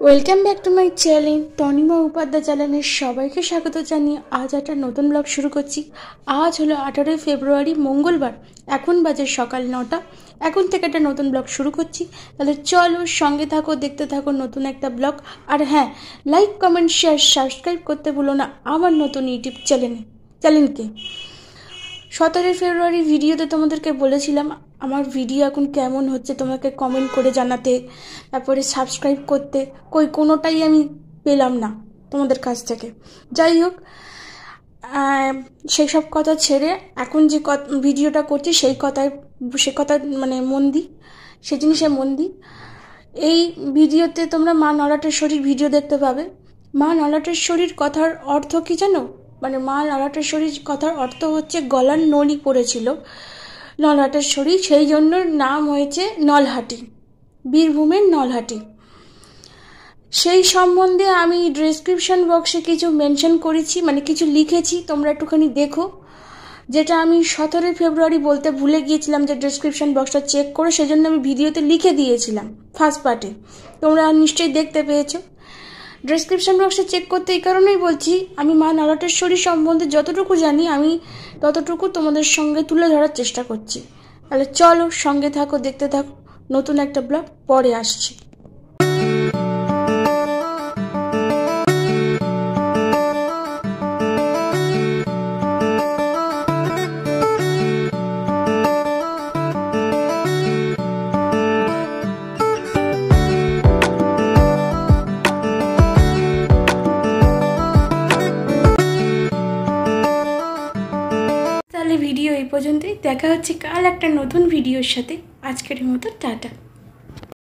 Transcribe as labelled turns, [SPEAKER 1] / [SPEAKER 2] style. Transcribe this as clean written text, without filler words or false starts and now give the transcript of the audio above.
[SPEAKER 1] Welcome back to my channel Tanima Upadhyay চ্যানেলের সবাইকে স্বাগত জানিয়ে আজ একটা নতুন ব্লগ শুরু করছি। আজ হলো 18 ফেব্রুয়ারি মঙ্গলবার, এখন বাজে সকাল 9টা। এখন থেকে একটা নতুন ব্লগ শুরু করছি, তাহলে চলো সঙ্গে থাকো, দেখতে থাকো নতুন একটা ব্লগ। আর হ্যাঁ, লাইক কমেন্ট শেয়ার সাবস্ক্রাইব করতে ভুলো না আমার নতুন ইউটিউব চ্যানেলকে। 17 ফেব্রুয়ারি ভিডিওতে তোমাদেরকে বলেছিলাম আমার ভিডিও এখন কেমন হচ্ছে তোমাকে কমেন্ট করে জানাতে, তারপরে সাবস্ক্রাইব করতে, কোনোটাই আমি পেলাম না তোমাদের কাছ থেকে। যাই হোক, সেই সব কথা ছেড়ে এখন যে ভিডিওটা করছি সে কথা মানে মন দিই, সেই জিনিসে মন দিই। এই ভিডিওতে তোমরা মা নলাটেশ্বরীর ভিডিও দেখতে পাবে। মা নলাটেশ্বরীর কথার অর্থ কি জানো? মানে মা নলাটেশ্বরীর কথার অর্থ হচ্ছে গলার নলি পড়েছিল নলাটেশ্বরী, সেই জন্য নাম হয়েছে নলহাটি, বীরভূমের নলহাটি। সেই সম্বন্ধে আমি ডেসক্রিপশন বক্সে কিছু মেনশন করেছি, মানে কিছু লিখেছি, তোমরা একটুখানি দেখো। যেটা আমি 17 ফেব্রুয়ারি বলতে ভুলে গিয়েছিলাম যে ডেসক্রিপশন বক্সটা চেক করে, সেজন্য আমি ভিডিওতে লিখে দিয়েছিলাম ফার্স্ট পার্টে, তোমরা নিশ্চয়ই দেখতে পেয়েছো। ডেসক্রিপশন বক্সে চেক করতে এই কারণেই বলছি, আমি মা নলাটেশ্বরী সম্বন্ধে যতটুকু জানি আমি ততটুকু তোমাদের সঙ্গে তুলে ধরার চেষ্টা করছি। তাহলে চলো সঙ্গে থাকো, দেখতে থাকো, নতুন একটা ব্লগ পরে আসছি। তাহলে ভিডিও এই পর্যন্তই, দেখা হচ্ছে কাল একটা নতুন ভিডিওর সাথে। আজকের মতো টাটা।